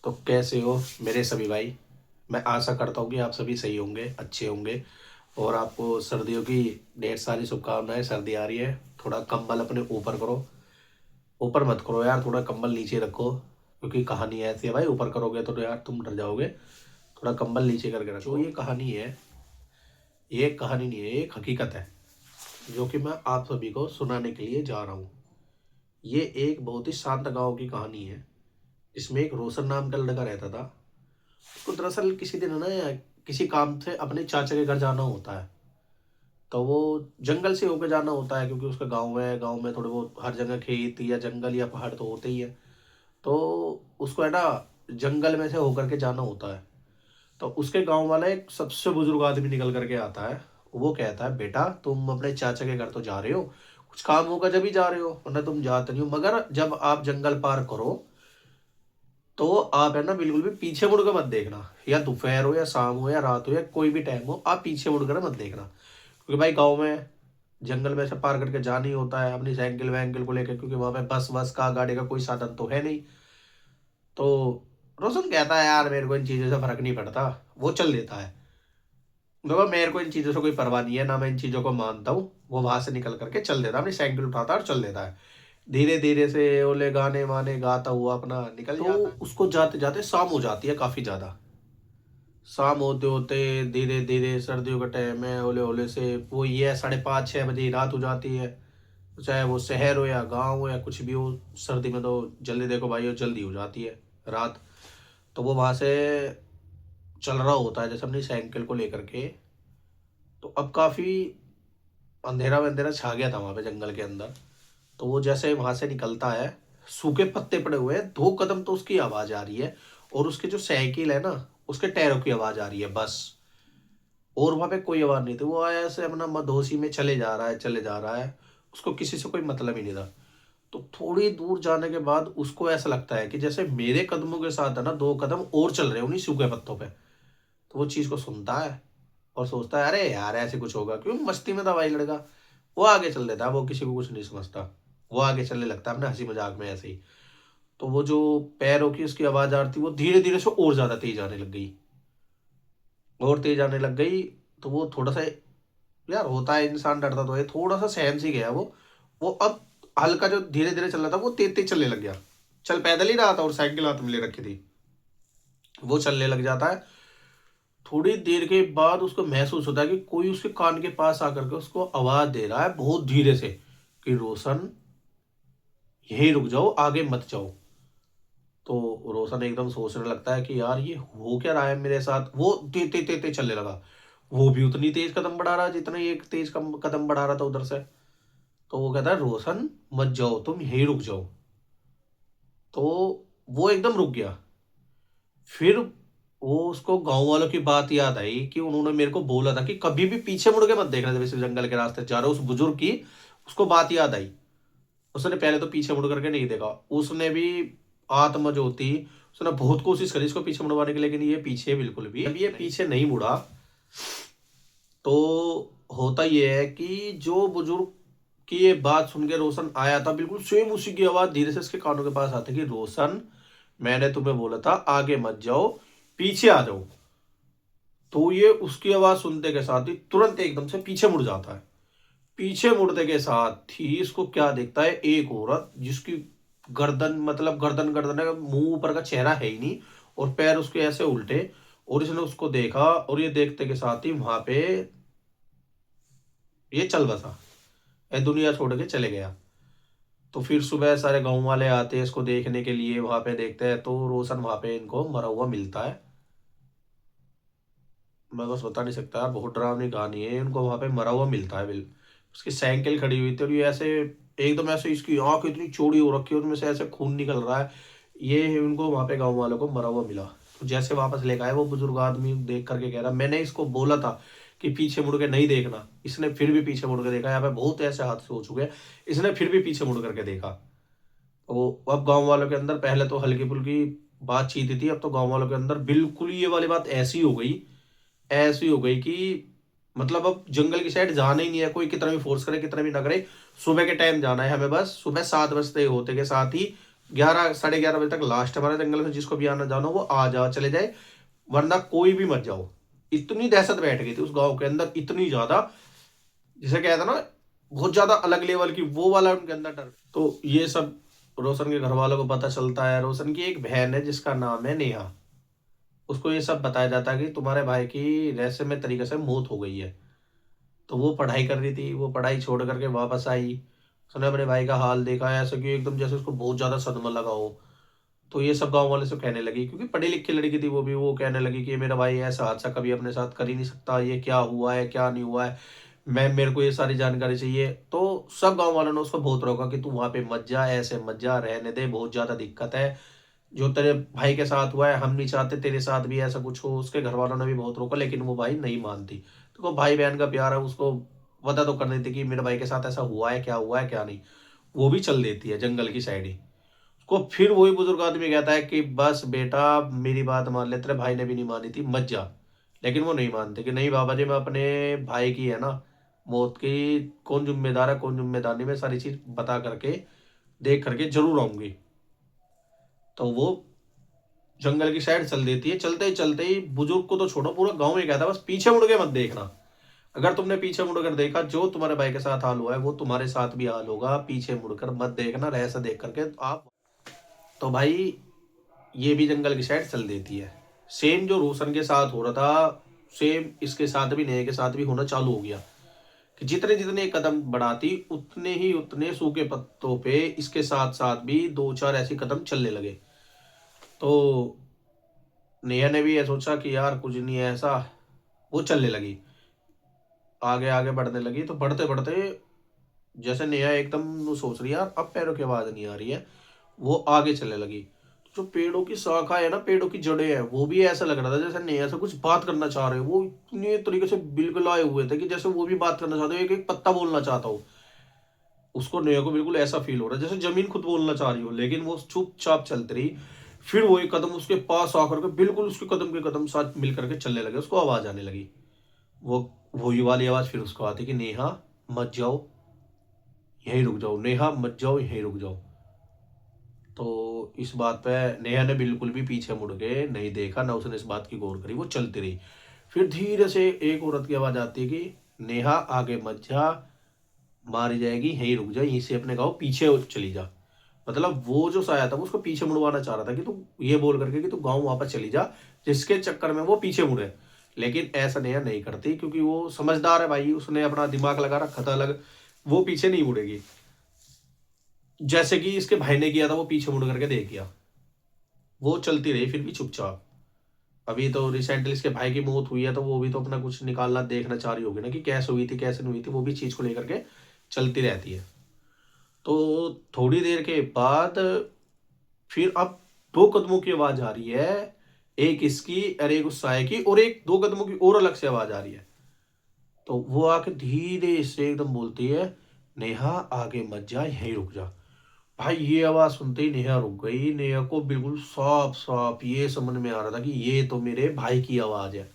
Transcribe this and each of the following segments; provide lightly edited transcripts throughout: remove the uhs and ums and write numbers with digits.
तो कैसे हो मेरे सभी भाई। मैं आशा करता हूँ कि आप सभी सही होंगे, अच्छे होंगे। और आपको सर्दियों की ढेर सारी शुभकामनाएं। सर्दी आ रही है, थोड़ा कंबल अपने ऊपर करो। ऊपर मत करो यार, थोड़ा कंबल नीचे रखो, क्योंकि कहानी ऐसी है भाई, ऊपर करोगे तो यार तुम डर जाओगे। थोड़ा कंबल नीचे करके रखो। ये कहानी है, ये एक कहानी नहीं है, ये एक हकीकत है जो कि मैं आप सभी को सुनाने के लिए जा रहा हूँ। ये एक बहुत ही शांत गांव की कहानी है, जिसमें एक रोशन नाम का लड़का रहता था। उसको दरअसल किसी दिन है ना, किसी काम से अपने चाचा के घर जाना होता है। तो वो जंगल से होकर जाना होता है, क्योंकि उसका गांव है, गांव में थोड़े बहुत हर जगह खेत या जंगल या पहाड़ तो होते ही है। तो उसको है ना, जंगल में से होकर के जाना होता है। तो उसके गांव वाला एक सबसे बुजुर्ग आदमी निकल करके आता है। वो कहता है, बेटा तुम अपने चाचा के घर तो जा रहे हो, कुछ काम होगा जब ही जा रहे हो, वरना तुम जाते नहीं हो। मगर जब आप जंगल पार करो तो आप है ना, बिल्कुल भी पीछे मुड़ कर मत देखना। या दोपहर हो या शाम हो या रात हो या कोई भी टाइम हो, आप पीछे मुड़ कर मत देखना। क्योंकि भाई गांव में जंगल में से पार करके जाना ही होता है अपनी साइकिल वैंकिल को लेकर, क्योंकि वहां पे बस वस का गाड़ी का कोई साधन तो है नहीं। तो रोशन कहता है, यार मेरे को इन चीज़ों से फर्क नहीं पड़ता। वो चल देता है। देखो मेरे को इन चीज़ों से कोई परवाह नहीं है, ना मैं इन चीज़ों को मानता हूँ। वो वहां से निकल करके चल देता है, अपनी साइकिल उठाता है और चल देता है। धीरे धीरे से ओले गाने वाने गाता हुआ अपना निकल जाता है। उसको जाते जाते शाम हो जाती है काफी ज्यादा। शाम होते होते धीरे धीरे सर्दियों का टाइम है, ओले ओले से वो ये 5:30-6 बजे ही रात हो जाती है। चाहे वो शहर हो या गांव हो या कुछ भी हो, सर्दी में तो जल्दी देखो भाई, जल्दी हो जाती है रात। तो वो वहां से चल रहा होता है जैसे अपनी साइकिल को लेकर के। तो अब काफी अंधेरा अंधेरा छा गया था वहां पे जंगल के अंदर। तो वो जैसे वहां से निकलता है, सूखे पत्ते पड़े हुए हैं, 2 कदम तो उसकी आवाज आ रही है। और उसकी जो साइकिल है ना, उसके टायरों की आवाज आ रही है बस। और वहां पे कोई आवाज नहीं थी। वो ऐसे अपना मदहोशी में चले जा रहा है, चले जा रहा है। उसको किसी से कोई मतलब ही नहीं था। तो थोड़ी दूर जाने के बाद उसको ऐसा लगता है कि जैसे मेरे कदमों के साथ है ना, 2 कदम और चल रहे हैं उन्हीं सूखे पत्तों पे। तो वो चीज को सुनता है और सोचता है, अरे यार ऐसे कुछ होगा क्यों, मस्ती में था भाई लड़का। वो आगे चल देता है, वो किसी को कुछ नहीं समझता। वो आगे चलने लगता है अपने हंसी मजाक में ऐसे ही। तो वो जो पैरों की उसकी आवाज आ रही थी, वो धीरे धीरे से और ज्यादा तेज आने लग गई, और तेज आने लग गई। तो वो थोड़ा सा, यार होता है इंसान डरता तो है, थोड़ा सा सहम सी गया वो अब हल्का जो धीरे धीरे चल रहा था वो तेज तेज चलने लग गया। चल पैदल ही रहा था और साइकिल हाथ में ले रखी थी। वो चलने लग जाता है। थोड़ी देर के बाद उसको महसूस होता है कि कोई उसके कान के पास आकर के उसको आवाज दे रहा है बहुत धीरे से, कि रोशन यहीं रुक जाओ, आगे मत जाओ। तो रोशन एकदम सोचने लगता है कि यार ये हो क्या रहा है मेरे साथ। वो तेज तेज तेज तेज चलने लगा। वो भी उतनी तेज कदम बढ़ा रहा है जितना ये तेज कदम बढ़ा रहा था उधर से। तो वो कहता है, रोशन मत जाओ, तुम यहीं रुक जाओ। तो वो एकदम रुक गया। फिर वो उसको गांव वालों की बात याद आई कि उन्होंने मेरे को बोला था कि कभी भी पीछे मुड़ के मत देखना जब इस जंगल के रास्ते जा रहे हो। उस बुजुर्ग की उसको बात याद आई। उसने पहले तो पीछे मुड़ करके नहीं देखा। उसने भी आत्म जो थी, उसने बहुत कोशिश करी इसको पीछे मुड़वाने की, लेकिन ये पीछे बिल्कुल भी, जब ये पीछे नहीं मुड़ा तो होता ये है कि जो बुजुर्ग की ये बात सुन के रोशन आया था, बिल्कुल सेम उसी की आवाज धीरे से इसके कानों के पास आती कि रोशन मैंने तुम्हें बोला था आगे मत जाओ, पीछे आ जाओ। तो ये उसकी आवाज सुनते के साथ ही तुरंत एकदम से पीछे मुड़ जाता है। पीछे मुड़ने के साथ ही इसको क्या दिखता है, एक औरत जिसकी गर्दन, मतलब गर्दन गर्दन है, मुंह ऊपर का चेहरा है ही नहीं, और पैर उसके ऐसे उल्टे। और इसने उसको देखा, और ये देखते के साथ ही वहां पे ये चल बसा, ये दुनिया छोड़ के चले गया। तो फिर सुबह सारे गांव वाले आते हैं इसको देखने के लिए, वहां पे देखते हैं तो रोशन वहां पे इनको मरा हुआ मिलता है। मैं बस बता नहीं सकता यार, बहुत डरावनी कहानी है। इनको वहां पे मरा हुआ मिलता है, बिल उसकी साइकिल खड़ी हुई थी, और ये ऐसे एकदम ऐसे, इसकी आंख इतनी चौड़ी हो रखी है, उनमें से ऐसे खून निकल रहा है। ये उनको वहां पे गाँव वालों को मरा हुआ मिला। तो जैसे वापस लेकर आए, वो बुजुर्ग आदमी देख करके कह रहा, मैंने इसको बोला था कि पीछे मुड़ के नहीं देखना। इसने फिर भी पीछे मुड़ के देखा। यहाँ पे बहुत ऐसे हादसे हो चुके हैं, इसने फिर भी पीछे मुड़ करके देखा। तो अब गांव वालों के अंदर पहले तो हल्की फुल्की बातचीत थी, अब तो गांव वालों के अंदर बिल्कुल ही ये वाली बात ऐसी हो गई, ऐसी हो गई कि मतलब अब जंगल की साइड जाना ही नहीं है कोई, कितना भी फोर्स करे कितना भी ना करे। सुबह के टाइम जाना है हमें, बस सुबह 7 बजते होते के साथ ही 11 साढ़े 11 बजे तक लास्ट हमारे जंगल में, जिसको भी आना जाना वो आ जाओ चले जाए, वरना कोई भी मत जाओ। इतनी दहशत बैठ गई थी उस गांव के अंदर, इतनी ज्यादा, जिसे कहता ना बहुत ज्यादा अलग लेवल की, वो वाला उनके अंदर डर। तो ये सब रोशन के घर वालों को पता चलता है। रोशन की एक बहन है जिसका नाम है नेहा, उसको ये सब बताया जाता है कि तुम्हारे भाई की रहस्यमय तरीके से मौत हो गई है। तो वो पढ़ाई कर रही थी, वो पढ़ाई छोड़ करके वापस आई, उसने अपने भाई का हाल देखा है, ऐसा कि एकदम जैसे उसको बहुत ज्यादा सदमा लगा हो। तो ये सब गांव वाले से कहने लगी, क्योंकि पढ़ी लिखी लड़की थी वो भी, वो कहने लगी कि ये मेरा भाई ऐसा हादसा कभी अपने साथ कर ही नहीं सकता, ये क्या हुआ है क्या नहीं हुआ है, मैं मेरे को ये सारी जानकारी चाहिए। तो सब गांव वालों ने उसको बहुत रोका कि तू वहां पे मत जा, ऐसे मत जा, रहने दे, बहुत ज्यादा दिक्कत है, जो तेरे भाई के साथ हुआ है हम नहीं चाहते तेरे साथ भी ऐसा कुछ हो। उसके घर वालों ने भी बहुत रोका, लेकिन वो भाई नहीं मानती। तो वो भाई बहन का प्यार है, उसको पता तो कर देती कि मेरे भाई के साथ ऐसा हुआ है क्या नहीं। वो भी चल देती है जंगल की साइड ही। उसको फिर वही बुजुर्ग आदमी कहता है कि बस बेटा मेरी बात मान ले, तेरे भाई ने भी नहीं मानी थी, मत जा। लेकिन वो नहीं मानते कि नहीं बाबा जी, मैं अपने भाई की है ना मौत की कौन जिम्मेदार है कौन जिम्मेदार नहीं, मैं सारी चीज बता करके देख करके जरूर आऊंगी। तो वो जंगल की साइड चल देती है। चलते ही बुजुर्ग को तो छोड़ो, पूरा गांव में कहता है बस पीछे मुड़ के मत देखना। अगर तुमने पीछे मुड़कर देखा, जो तुम्हारे भाई के साथ हाल हुआ है वो तुम्हारे साथ भी हाल होगा, पीछे मुड़कर मत देखना, ऐसा देख करके आप। तो भाई ये भी जंगल की साइड चल देती है। सेम जो रोशन के साथ हो रहा था, सेम इसके साथ भी, नए के साथ भी होना चालू हो गया। कि जितने जितने कदम बढ़ाती उतने ही उतने सूखे पत्तों पे इसके साथ साथ भी दो चार ऐसे कदम चलने लगे। तो नेहा ने भी ये सोचा कि यार कुछ नहीं है ऐसा। वो चलने लगी, आगे आगे बढ़ने लगी। तो बढ़ते बढ़ते जैसे नेहा एकदम सोच रही है यार अब पैरों की आवाज नहीं आ रही है, वो आगे चलने लगी। तो जो पेड़ों की शाखा है ना, पेड़ों की जड़ें हैं, वो भी ऐसा लग रहा था जैसे नेहा से कुछ बात करना चाह रहे हो। वो इतने तरीके से बिल्कुल आए हुए थे कि जैसे वो भी बात करना चाहते हो, एक एक पत्ता बोलना चाहता हो। उसको नेहा को बिल्कुल ऐसा फील हो रहा है जैसे जमीन खुद बोलना चाह रही हो, लेकिन वो चुपचाप चलती रही। फिर वो एक कदम उसके पास आकर के बिल्कुल उसके कदम के कदम साथ मिल करके चलने लगे, उसको आवाज आने लगी। वो वही वाली आवाज फिर उसको आती कि नेहा मत जाओ, यहीं रुक जाओ, नेहा मत जाओ, यहीं रुक जाओ। तो इस बात पे नेहा ने बिल्कुल भी पीछे मुड़ के नहीं देखा, ना उसने इस बात की गौर करी, वो चलती रही। फिर धीरे से एक औरत की आवाज आती है कि नेहा आगे मत जा, मारी जाएगी, यहीं रुक जा, यहीं से अपने गाँव पीछे चली जा। मतलब वो जो साया था वो उसको पीछे मुड़वाना चाह रहा था कि तू ये बोल करके कि तू गाँव वापस चली जा, जिसके चक्कर में वो पीछे मुड़े। लेकिन ऐसा नेहा नहीं करती, क्योंकि वो समझदार है भाई, उसने अपना दिमाग लगा रखा था अलग, वो पीछे नहीं मुड़ेगी। जैसे कि इसके भाई ने किया था, वो पीछे मुड़ करके देख गया। वो चलती रही फिर भी चुपचाप। अभी तो रिसेंटली इसके भाई की मौत हुई है, तो वो भी तो अपना कुछ निकालना देखना चाह रही होगी ना कि कैसे हुई थी कैसे नहीं हुई थी, वो भी चीज को लेकर के चलती रहती है। तो थोड़ी देर के बाद फिर अब दो कदमों की आवाज आ रही है, एक इसकी और एक उस साय की, और एक दो कदमों की और अलग से आवाज आ रही है। तो वो आके धीरे से एकदम बोलती है नेहा आगे मत जा, यहीं रुक जा। भाई ये आवाज सुनते ही नेहा रुक गई। नेहा को बिल्कुल साफ साफ ये समझ में आ रहा था कि ये तो मेरे भाई की आवाज है।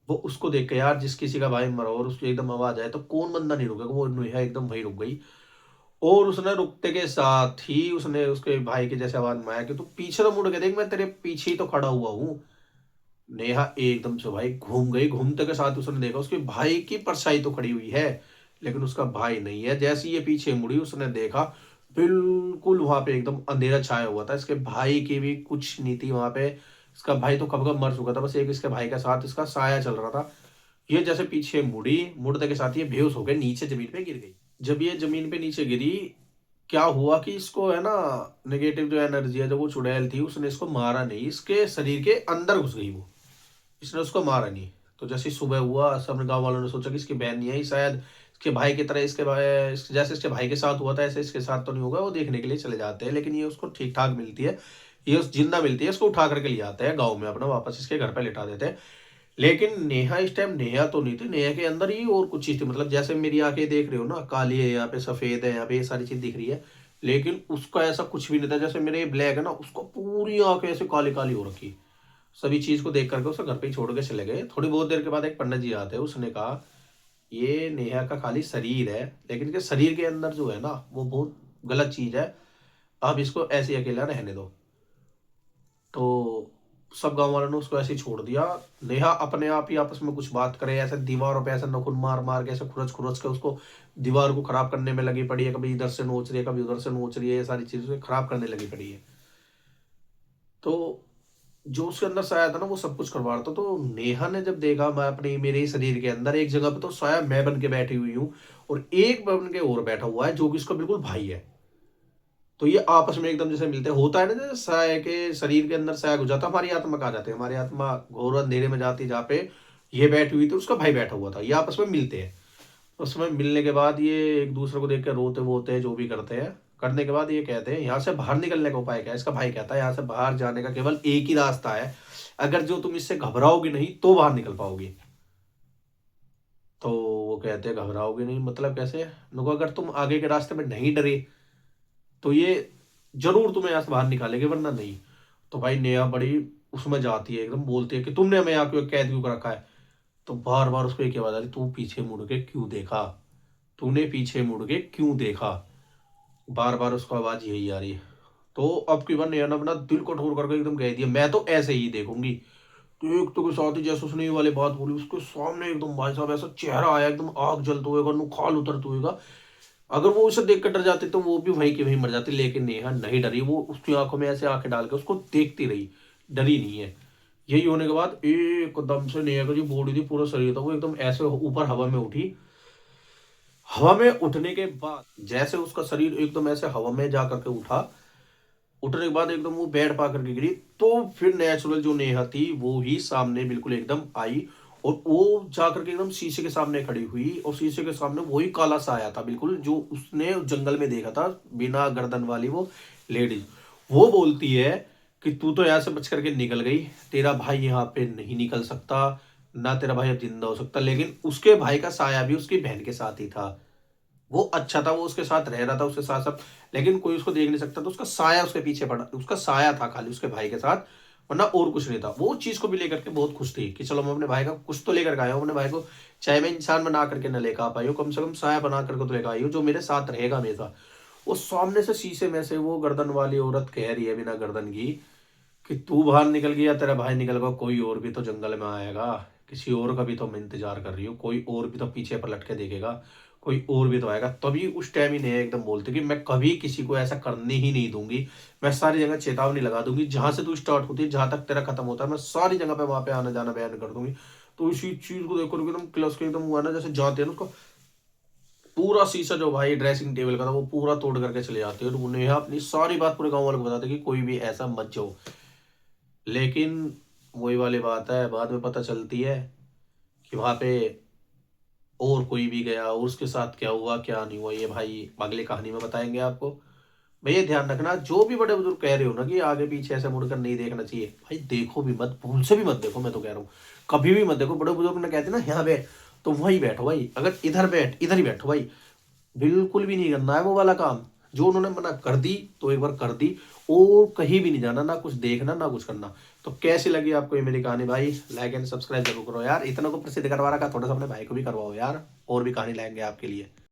वो उसको देख के यार, जिस किसी का भाई मरा और उसकी एकदम आवाज आए तो कौन बंदा नहीं रुकेगा। वो नेहा एकदम वहीं रुक गई, और उसने रुकते के साथ ही उसने उसके भाई के जैसे आवाज में आया कि तू पीछे तो मुड़ के देख, मैं तेरे पीछे ही तो खड़ा हुआ हूँ। नेहा एकदम से भाई घूम गई, घूमते के साथ उसने देखा उसके भाई की परछाई तो खड़ी हुई है, लेकिन उसका भाई नहीं है। जैसे ही ये पीछे मुड़ी उसने देखा, बिल्कुल वहां पे एकदम अंधेरा छाया हुआ था, इसके भाई की भी कुछ नहीं थी वहां पे। इसका भाई तो कब कब मर चुका था, बस एक इसके भाई का साथ इसका साया चल रहा था। ये जैसे पीछे मुड़ी, मुड़ते के साथ ये बेहोश होकर नीचे जमीन पे गिर गई। जब ये जमीन पे नीचे गिरी, क्या हुआ कि इसको है ना नेगेटिव जो एनर्जी है, जो वो चुड़ैल थी, उसने इसको मारा नहीं, इसके शरीर के अंदर घुस गई वो, इसने उसको मारा नहीं। तो जैसे ही सुबह हुआ, सबने गांव वालों ने सोचा कि इसकी बहन नहीं आई शायद, इसके भाई की तरह इसके भाई जैसे इसके भाई के साथ हुआ था ऐसे इसके साथ तो नहीं होगा। वो देखने के लिए चले जाते हैं, लेकिन ये उसको ठीक ठाक मिलती है, ये उस जिंदा मिलती है, इसको उठा करके ले आते हैं गाँव में अपना, वापस इसके घर पे लिटा देते हैं। लेकिन नेहा इस टाइम नेहा तो नहीं थी, नेहा के अंदर ही और कुछ चीज थी। मतलब जैसे मेरी आंखें देख रहे हो ना, काली है यहाँ पे, सफेद है यहाँ पे, ये सारी चीज दिख रही है, लेकिन उसका ऐसा कुछ भी नहीं था। जैसे मेरे ब्लैक है ना, उसको पूरी आंखें ऐसे काली काली हो रखी। सभी चीज को देख करके उसे घर पे ही छोड़ के चले गए। थोड़ी बहुत देर के बाद एक पंडित जी आते हैं, उसने कहा ये नेहा का खाली शरीर है, लेकिन के शरीर के अंदर जो है ना वो बहुत गलत चीज है, अब इसको ऐसे ही अकेला रहने दो। तो सब गाँव वालों ने उसको ऐसे ही छोड़ दिया। नेहा अपने आप ही आपस में कुछ बात करे, ऐसे दीवारों पे ऐसे नखुन मार मार के, ऐसे खुरच खुरच के उसको दीवार को खराब करने में लगी पड़ी है। कभी इधर से नोच रही है, कभी उधर से नोच रही है, ये सारी चीजें खराब करने लगी पड़ी है। तो जो उसके अंदर साया था ना, वो सब कुछ करवा रहा था। तो नेहा ने जब देखा, मैं अपने मेरे ही शरीर के अंदर एक जगह पे तो साया मैं बन के बैठी हुई हूँ, और एक बन के और बैठा हुआ है जो कि उसका बिल्कुल भाई है। तो ये आपस में एकदम जैसे मिलते होता है ना, जैसे साय के शरीर के अंदर साया घुस जाता, हमारी आत्मा कहाँ जाती है, हमारी आत्मा घोर अंधेरे में जाती है, जहाँ पे ये बैठी हुई थी उसका भाई बैठा हुआ था। ये आपस में मिलते हैं। उसमें मिलने के बाद ये एक दूसरे को देख कर रोते वोते हैं, जो भी करते हैं। करने के बाद ये कहते हैं यहाँ से बाहर निकलने का उपाय क्या है। इसका भाई कहता है यहाँ से बाहर जाने का केवल एक ही रास्ता है, अगर जो तुम इससे घबराओगी नहीं तो बाहर निकल पाओगी। तो वो कहते हैं घबराओगे नहीं मतलब कैसे, नुको अगर तुम आगे के रास्ते में नहीं डरे तो ये जरूर तुम्हें यहाँ से बाहर निकालेंगे, वरना नहीं। तो भाई नेहा बड़ी उसमें जाती है, एकदम बोलती है कि तुमने हमें यहाँ क्यों कैद क्यों कर रखा है। तो बार बार उसको एक ही आवाज आ रही, तू पीछे मुड़ के क्यों देखा, तूने पीछे मुड़ के क्यों देखा। बार बार उसको आवाज यही आ रही है। तो अब की बार नेहा ने अपना दिल कठोर करके एकदम कह दिया, मैं तो ऐसे ही देखूंगी। तो एक तो के साथ ही जैसे उसने ये वाली बात बोली, उसके सामने एकदम भाई साहब ऐसा चेहरा आया, एकदम आग जलता हुएगा, नुखाल उतरता हुएगा। अगर वो उसे देख कर डर जाती तो वो भी वहीं की वहीं मर जाती, लेकिन नेहा नहीं डरी। वो उसकी आंखों में ऐसे आंखें डाल के उसको देखती रही, डरी नहीं है। यही होने के बाद एकदम से नेहा का जो बॉडी थी, पूरा शरीर था, वो एकदम ऐसे ऊपर हवा में उठी। हवा में उठने के बाद जैसे उसका शरीर एकदम ऐसे हवा में जा करके उठा, उठने के बाद एकदम वो बेड पा करके गिरी। तो फिर नेचुरल जो नेहा थी वो ही सामने बिल्कुल एकदम आई, और वो जा करके एकदम शीशे के सामने खड़ी हुई, और शीशे के सामने वही काला सा आया था बिल्कुल, जो उसने जंगल में देखा था, बिना गर्दन वाली वो लेडीज। वो बोलती है कि तू तो यहाँ से बच करके निकल गई, तेरा भाई यहाँ पे नहीं निकल सकता, ना तेरा भाई अब जिंदा हो सकता। लेकिन उसके भाई का साया भी उसकी बहन के साथ ही था। वो अच्छा था, वो उसके साथ रह रहा था, उसके साथ सब, लेकिन कोई उसको देख नहीं सकता। तो उसका साया उसके पीछे पड़ा, उसका साया था खाली उसके भाई के साथ, वरना और कुछ नहीं था। वो चीज को भी लेकर के बहुत खुश थी कि चलो मैं अपने भाई का कुछ तो लेकर के आया हूँ, अपने भाई को चाहे मैं इंसान बना करके न लेकर आ पाई हूँ, कम से कम साया बना करके तो लेकर आई हूँ जो मेरे साथ रहेगा हमेशा। वो सामने से शीशे में से वो गर्दन वाली औरत कह रही है बिना गर्दन की कि तू बाहर निकल गया, तेरा भाई निकल गया, कोई और भी तो जंगल में आएगा, किसी और का भी तो मैं इंतजार कर रही हूँ, कोई और भी तो पीछे पर लटके देखेगा, कोई और भी तो आएगा। तभी उस टाइम ही नहीं एकदम बोलते कि मैं कभी किसी को ऐसा करने ही नहीं दूंगी, मैं सारी जगह चेतावनी लगा दूंगी, जहां से तू स्टार्ट होती है जहां तक तेरा खत्म होता है, मैं सारी जगह पे वहां पे आना जाना बयान कर दूंगी। तो इसी चीज को देखकर एकदम क्लस के एकदम हुआ ना, जैसे जाते हैं ना, उसको पूरा शीशा जो भाई ड्रेसिंग टेबल का था वो पूरा तोड़ करके चले जाते हैं, और उन्हें अपनी सारी बात पूरे गाँव वालों को बताते कि कोई भी ऐसा मत जाओ। लेकिन वही वाली बात है, बाद में पता चलती है कि वहां पे और कोई भी गया, और उसके साथ क्या हुआ क्या नहीं हुआ, ये भाई अगली कहानी में बताएंगे आपको। भैया ध्यान रखना, जो भी बड़े बुजुर्ग कह रहे हो ना कि आगे पीछे ऐसे मुड़कर नहीं देखना चाहिए, भाई देखो भी मत, भूल से भी मत देखो, मैं तो कह रहा हूँ कभी भी मत देखो। बड़े बुजुर्ग ने कहते ना यहाँ बैठ, तो वहीं बैठो भाई, अगर इधर बैठ इधर ही बैठो भाई, बिल्कुल भी नहीं करना है वो वाला काम। जो उन्होंने मना कर दी तो एक बार कर दी, और कहीं भी नहीं जाना, ना कुछ देखना ना कुछ करना। तो कैसी लगी आपको ये मेरी कहानी भाई, लाइक एंड सब्सक्राइब जरूर करो यार, इतना को प्रसिद्ध करवा रखा, थोड़ा सा अपने भाई को भी करवाओ यार, और भी कहानी लाएंगे आपके लिए।